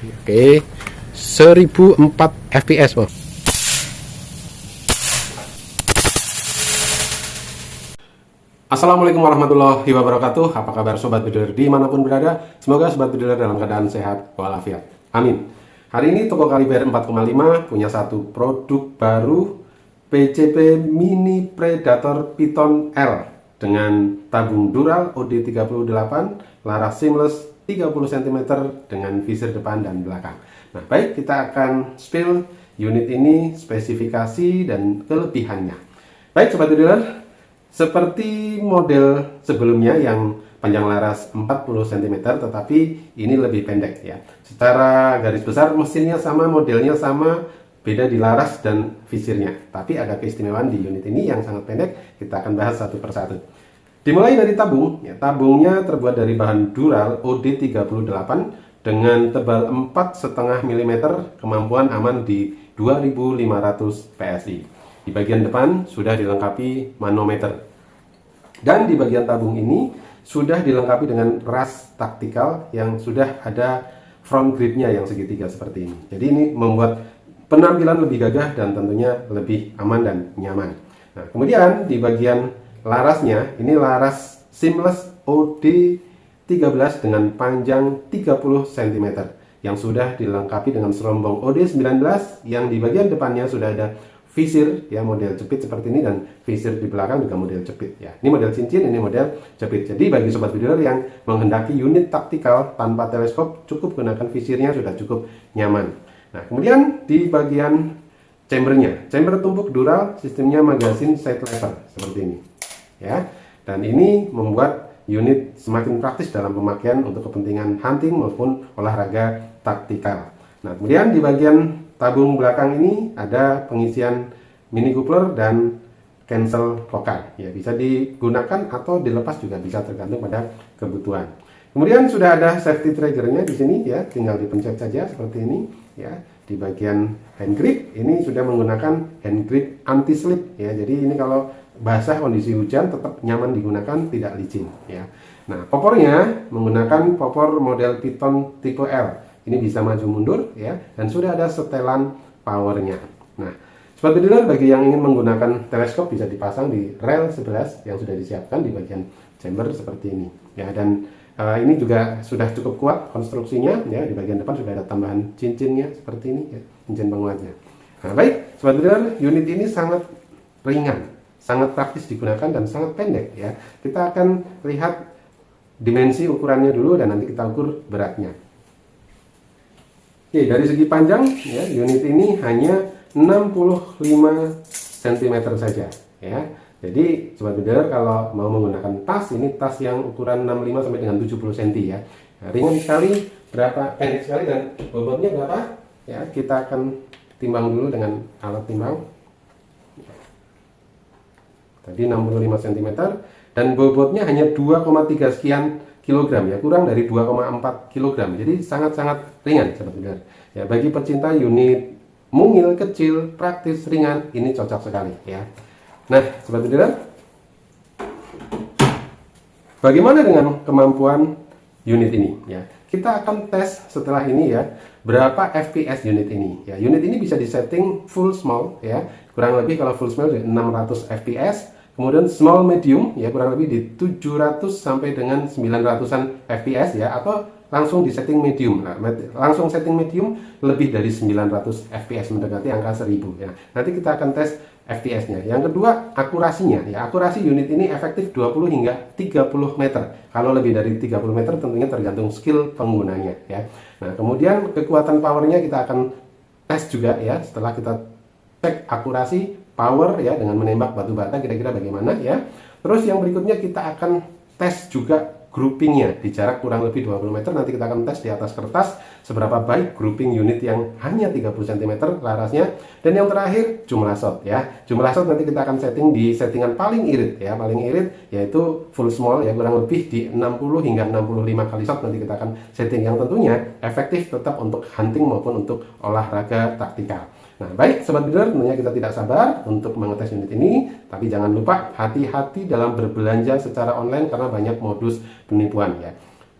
Oke, 1004 fps, Bos. Assalamualaikum warahmatullahi wabarakatuh. Apa kabar sobat builder dimanapun berada? Semoga sobat builder dalam keadaan sehat walafiat. Amin. Hari ini toko kaliber 4,5 punya satu produk baru, PCP Mini Predator Python L dengan tabung dural OD38, laras seamless 30 cm dengan visir depan dan belakang. Nah, baik, kita akan spill unit ini, spesifikasi dan kelebihannya. Baik sobat builder, seperti model sebelumnya yang panjang laras 40 cm, tetapi ini lebih pendek ya. Secara garis besar mesinnya sama, modelnya sama, beda di laras dan visirnya. Tapi ada keistimewaan di unit ini yang sangat pendek, kita akan bahas satu persatu. Dimulai dari tabung, ya, tabungnya terbuat dari bahan dural OD38 dengan tebal 4,5 mm, kemampuan aman di 2500 PSI. Di bagian depan sudah dilengkapi manometer. Dan di bagian tabung ini sudah dilengkapi dengan ras taktikal yang sudah ada front gripnya yang segitiga seperti ini. Jadi ini membuat penampilan lebih gagah dan tentunya lebih aman dan nyaman. Nah, kemudian di bagian larasnya, ini laras seamless OD13 dengan panjang 30 cm yang sudah dilengkapi dengan serombong OD19 yang di bagian depannya sudah ada visir ya, model jepit seperti ini, dan visir di belakang juga model jepit ya. Ini model cincin, ini model jepit. Jadi bagi sobat builder yang menghendaki unit taktikal tanpa teleskop, cukup gunakan visirnya sudah cukup nyaman. Nah, kemudian di bagian chambernya, chamber tumpuk dural, sistemnya magazine side lever seperti ini ya. Dan ini membuat unit semakin praktis dalam pemakaian untuk kepentingan hunting maupun olahraga taktikal. Nah, kemudian di bagian tabung belakang ini ada pengisian mini coupler dan cancel vokal ya, bisa digunakan atau dilepas juga bisa, tergantung pada kebutuhan. Kemudian sudah ada safety triggernya di sini ya, tinggal dipencet saja seperti ini ya. Di bagian hand grip ini sudah menggunakan hand grip anti slip ya, jadi ini kalau basah kondisi hujan tetap nyaman digunakan, tidak licin ya. Nah, popornya menggunakan popor model Python tipe L. Ini bisa maju mundur ya, dan sudah ada setelan powernya. Nah, sobat builder, bagi yang ingin menggunakan teleskop bisa dipasang di rel 11 yang sudah disiapkan di bagian chamber seperti ini ya. Dan ini juga sudah cukup kuat konstruksinya ya. Di bagian depan sudah ada tambahan cincinnya seperti ini ya, cincin penguatnya. Nah, baik sobat builder, unit ini sangat ringan, sangat praktis digunakan dan sangat pendek ya. Kita akan lihat dimensi ukurannya dulu dan nanti kita ukur beratnya. Oke, dari segi panjang ya, unit ini hanya 65 cm saja ya. Jadi sobat builder kalau mau menggunakan tas, ini tas yang ukuran 65 sampai dengan 70 cm ya. Nah, ringan sekali, pendek sekali, dan bobotnya berapa? Ya, kita akan timbang dulu dengan alat timbang. Tadi 65 cm dan bobotnya hanya 2,3 sekian kilogram ya, kurang dari 2,4 kilogram. Jadi sangat-sangat ringan sobat builder. Ya, bagi pecinta unit mungil, kecil, praktis, ringan, ini cocok sekali ya. Nah, sobat builder, bagaimana dengan kemampuan unit ini ya? Kita akan tes setelah ini ya, berapa FPS unit ini ya. Unit ini bisa disetting full small ya, kurang lebih kalau full small 600 fps. Kemudian small medium ya, kurang lebih di 700 sampai dengan 900-an fps ya, atau langsung di setting medium. Nah, langsung setting medium lebih dari 900 fps, mendekati angka 1000 ya. Nanti kita akan tes fps-nya. Yang kedua, akurasinya ya. Akurasi unit ini efektif 20 hingga 30 meter. Kalau lebih dari 30 meter tentunya tergantung skill penggunanya ya. Nah, kemudian kekuatan powernya kita akan tes juga ya, setelah kita cek akurasi power ya dengan menembak batu bata kira-kira bagaimana ya. Terus yang berikutnya kita akan tes juga groupingnya di jarak kurang lebih 20 meter. Nanti kita akan tes di atas kertas seberapa baik grouping unit yang hanya 30 cm larasnya. Dan yang terakhir jumlah shot ya. Jumlah shot nanti kita akan setting di settingan paling irit ya, paling irit yaitu full small ya, kurang lebih di 60 hingga 65 kali shot. Nanti kita akan setting yang tentunya efektif tetap untuk hunting maupun untuk olahraga taktikal. Nah, baik sobat builder, tentunya kita tidak sabar untuk mengetes unit ini, tapi jangan lupa hati-hati dalam berbelanja secara online karena banyak modus penipuan ya.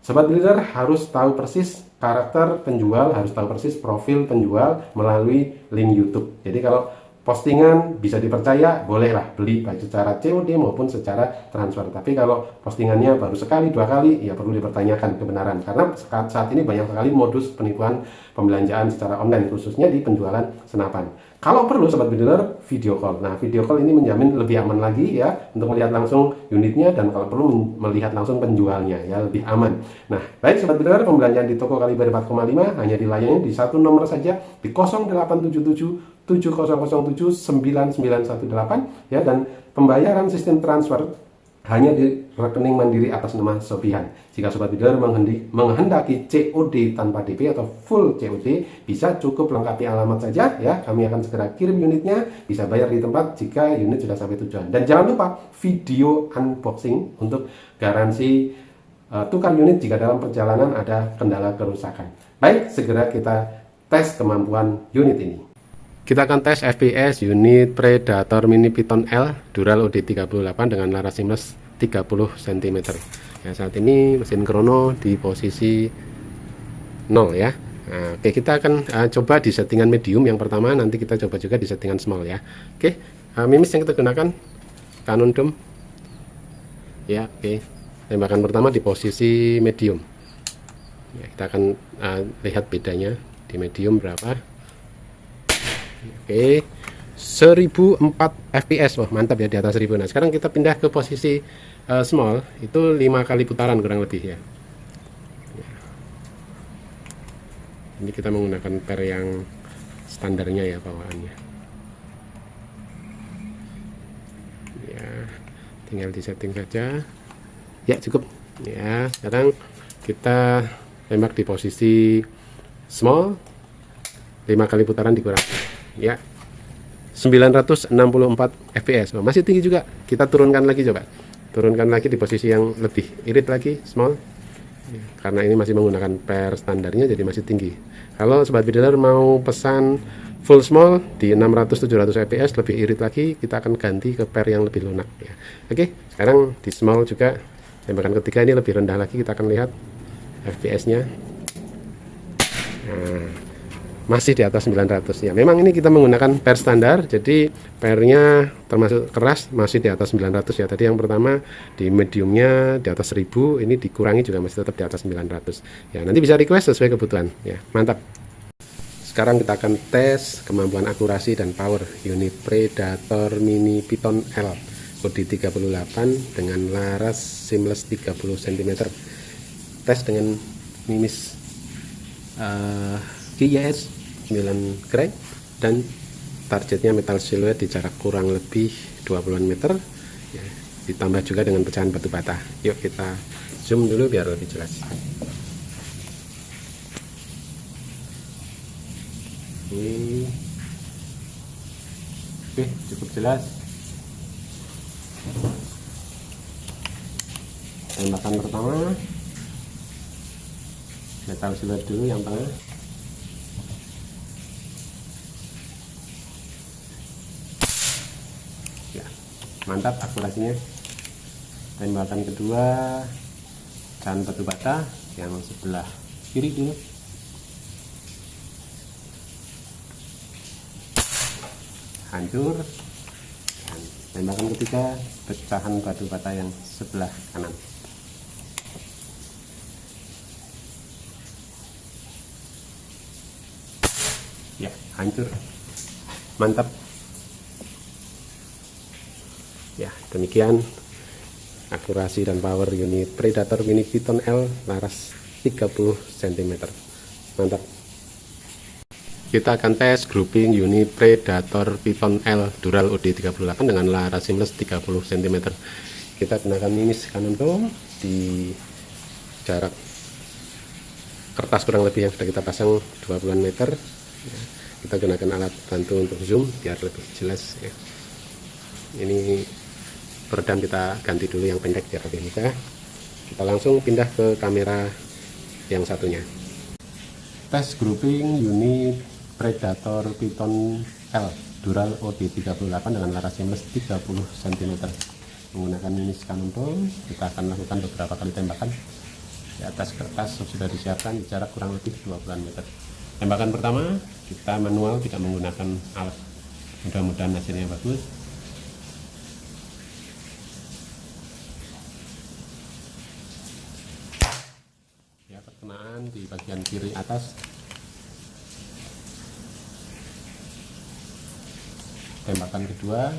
Sobat builder harus tahu persis karakter penjual, harus tahu persis profil penjual melalui link YouTube. Jadi kalau postingan bisa dipercaya, bolehlah beli baik secara COD maupun secara transfer. Tapi kalau postingannya baru sekali, 2 kali, ya perlu dipertanyakan kebenaran. Karena saat ini banyak sekali modus penipuan pembelanjaan secara online, khususnya di penjualan senapan. Kalau perlu Sobat Builder, video call. Nah, video call ini menjamin lebih aman lagi ya, untuk melihat langsung unitnya, dan kalau perlu melihat langsung penjualnya, ya lebih aman. Nah, baik Sobat Builder, pembelanjaan di toko Kaliber 4,5 hanya dilayani di satu nomor saja, di 0877 7007 9918 ya, dan pembayaran sistem transfer hanya di rekening mandiri atas nama Sofian. Jika Sobat Builder menghendaki COD tanpa DP atau full COD, bisa cukup lengkapi alamat saja ya. Kami akan segera kirim unitnya, bisa bayar di tempat jika unit sudah sampai tujuan. Dan jangan lupa video unboxing untuk garansi tukar unit jika dalam perjalanan ada kendala kerusakan. Baik, segera kita tes kemampuan unit ini. Kita akan tes FPS unit Predator Mini Python L Dural OD38 dengan laras seamless 30 cm. Ya, saat ini mesin krono di posisi 0 ya. Nah, oke, kita akan coba di settingan medium yang pertama, nanti kita coba juga di settingan small ya. Oke, mimis yang kita gunakan Canon Dome. Ya, oke. Tembakan pertama di posisi medium. Ya, kita akan lihat bedanya di medium berapa. Oke, 1004 fps, wah mantap ya, di atas 1000. Nah, sekarang kita pindah ke posisi small, itu 5 kali putaran kurang lebih ya. Ini kita menggunakan per yang standarnya ya, bawaannya ya, tinggal di setting saja ya, cukup ya. Sekarang kita tembak di posisi small, 5 kali putaran dikurangi ya, 964 fps. Masih tinggi juga. Kita turunkan lagi, coba turunkan lagi di posisi yang lebih irit lagi, small ya, karena ini masih menggunakan per standarnya jadi masih tinggi. Kalau Sobat Builder mau pesan full small di 600-700 fps lebih irit lagi, kita akan ganti ke per yang lebih lunak ya. Oke, sekarang di small juga tembakan ketiga ini lebih rendah lagi, kita akan lihat fps nya. Nah, masih di atas 900 ya. Memang ini kita menggunakan per standar, jadi pernya termasuk keras masih di atas 900 ya. Tadi yang pertama di mediumnya di atas 1000, ini dikurangi juga masih tetap di atas 900 ya. Nanti bisa request sesuai kebutuhan ya. Mantap. Sekarang kita akan tes kemampuan akurasi dan power unit Predator Mini Python L OD38 dengan laras seamless 30 cm. Tes dengan mimis GIS 9 grade dan targetnya metal siluet di jarak kurang lebih 20 meter ya, ditambah juga dengan pecahan batu bata. Yuk kita zoom dulu biar lebih jelas. Oke, cukup jelas. Tembakan pertama metal siluet dulu yang tengah. Mantap akurasinya. Tembakan kedua pecahan batu bata yang sebelah kiri dulu. Hancur. Dan tembakan ketiga pecahan batu bata yang sebelah kanan. Ya, hancur. Mantap. Ya, demikian akurasi dan power unit Predator Mini Python L laras 30 cm. Mantap. Kita akan tes grouping unit Predator Python L Dural OD38 dengan laras seamless 30 cm. Kita gunakan mimis Canon Dome di jarak kertas kurang lebih yang sudah kita pasang 20 meter. Ya, kita gunakan alat bantu untuk zoom biar lebih jelas ya. Ini peredam kita ganti dulu yang pendek biar lebih mudah. Kita langsung pindah ke kamera yang satunya. Tes grouping unit Predator Python L Dural OD38 dengan laras seamless 30 cm. Menggunakan mimis Canon Dome, kita akan lakukan beberapa kali tembakan. di atas kertas sudah disiapkan di jarak kurang lebih 20 meter. Tembakan pertama kita manual, tidak menggunakan alat. Mudah-mudahan hasilnya bagus. Ya, perkenaan di bagian kiri atas. Tembakan kedua.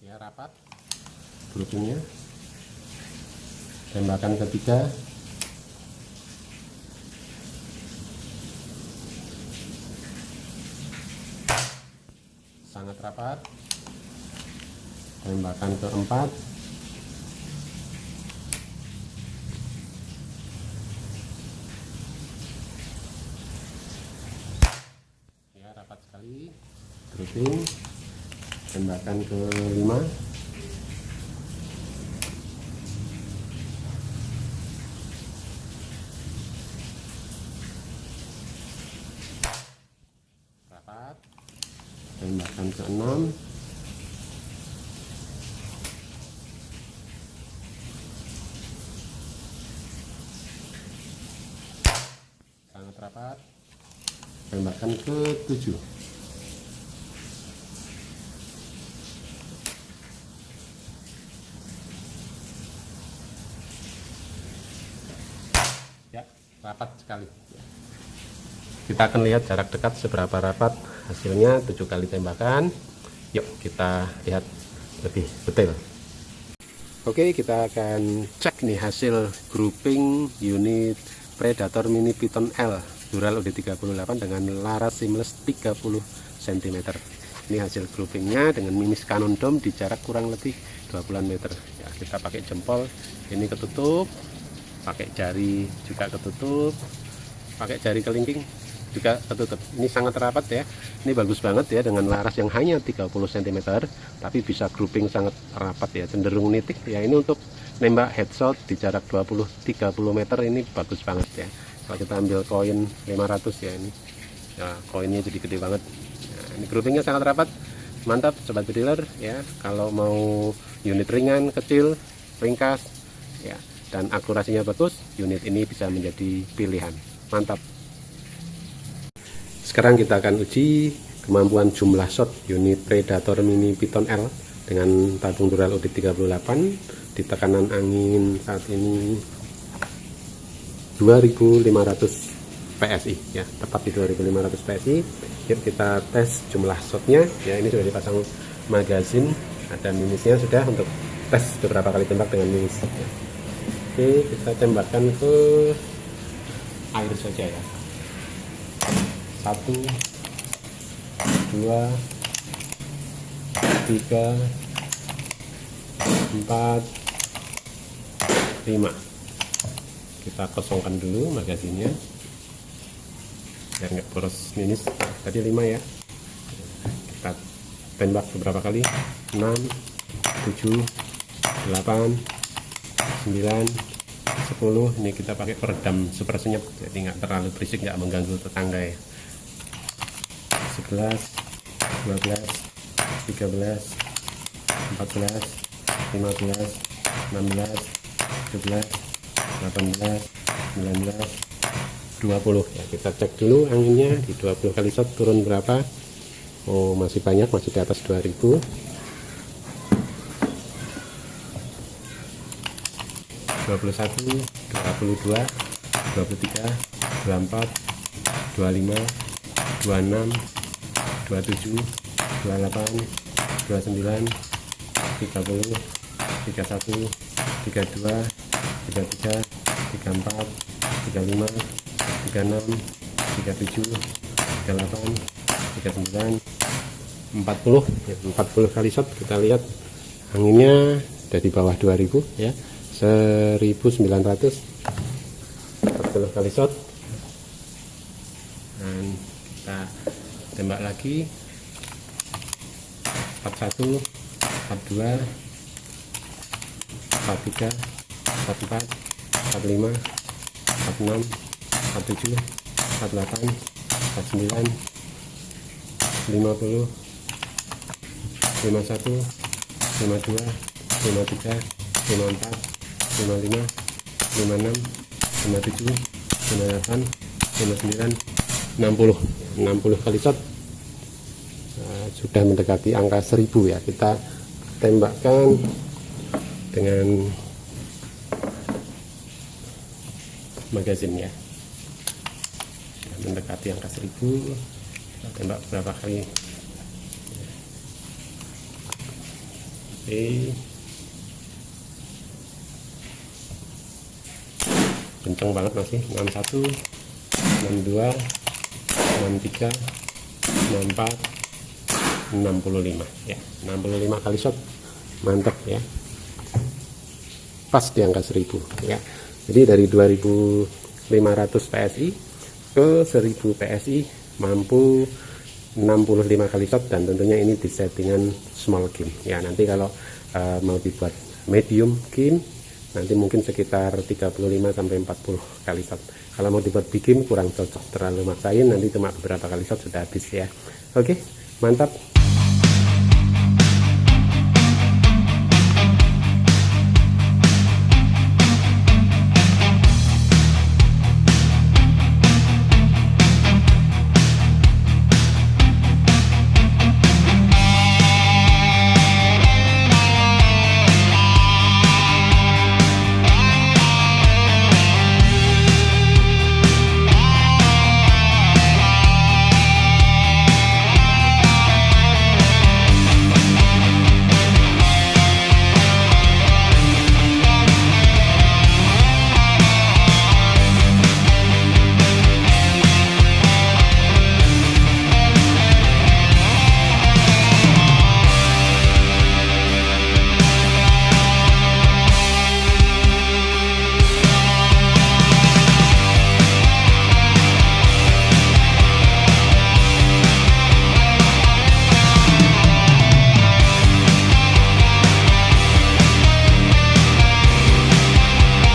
Ya, rapat groupingnya. Tembakan ketiga. Sangat rapat. Tembakan keempat. Ya, rapat sekali. Grouping. Tembakan kelima. Rapat. Tembakan keenam. Sangat rapat. Tembakan ke-7. Ya, rapat sekali. Kita akan lihat jarak dekat seberapa rapat hasilnya. 7 kali tembakan. Yuk kita lihat lebih detail. Oke, kita akan cek nih hasil grouping unit Predator Mini Python L Dural UD38 dengan laras seamless 30 cm. Ini hasil groupingnya dengan mimis Cannon Dome di jarak kurang lebih 20 meter. Ya, kita pakai jempol, ini ketutup, pakai jari juga ketutup, pakai jari kelingking juga ketutup. Ini sangat rapat ya. Ini bagus banget ya, dengan laras yang hanya 30 cm tapi bisa grouping sangat rapat ya, cenderung nitik ya. Ini untuk nembak headshot di jarak 20-30 meter ini bagus banget ya. Kalau kita ambil koin 500 ya, ini ya koinnya jadi gede banget. Nah, ini groupingnya sangat rapat, mantap sobat bediler ya. Kalau mau unit ringan, kecil, ringkas ya, dan akurasinya bagus, unit ini bisa menjadi pilihan. Mantap. Sekarang kita akan uji kemampuan jumlah shot unit Predator Mini Python L dengan tabung Dural UD38 di tekanan angin saat ini 2500 PSI ya, tepat di 2500 PSI. Yuk kita tes jumlah shotnya ya. Ini sudah dipasang magazin, ada mimisnya sudah untuk tes beberapa kali tembak dengan mimis ya. Oke, kita tembakkan ke air saja ya. 1, 2, 3, 4, 5. Kita kosongkan dulu magazinnya biar nggak boros minis. Tadi 5 ya. Kita tembak beberapa kali. 6, 7, 8, 9, 10. Ini kita pakai peredam super senyap, jadi nggak terlalu berisik, nggak mengganggu tetangga ya. 11, 12, 13, 14, 15, 16, 17, 18, 19, 20 ya. Kita cek dulu anginnya di 20 kali shot turun berapa. Oh, masih banyak, masih di atas 2000. 21, 22, 23, 24, 25, 26, 27, 28, 29, 30, 31, 32, 33, 34, 35, 36, 37, 38, 39, 40 ya, 40 kali shot. Kita lihat anginnya ada di bawah 2000 ya, 1900. 40 kali shot, dan kita tembak lagi. 41, 42, 43, 44, 45, 46, 47, 48, 49, 50, 51, 52, 53, 54, 55, 56, 57, 58, 59, 60 kali shot. Sudah mendekati angka 1000 ya. Kita tembakkan dengan magazin ya. Sudah mendekati angka 1000. Kita tembak berapa kali? Oke. Kenceng banget masih. 61, 62, 63, 64, 65 ya. 65 kali shot. Mantap ya. Pas di angka 1000 ya. Jadi dari 2500 PSI ke 1000 PSI mampu 65 kali shot, dan tentunya ini di settingan small game ya. Nanti kalau mau dibuat medium game nanti mungkin sekitar 35 sampai 40 kali shot. Kalau mau dibuat big game kurang cocok, terlalu maksain, nanti cuma beberapa kali shot sudah habis ya. Oke, mantap.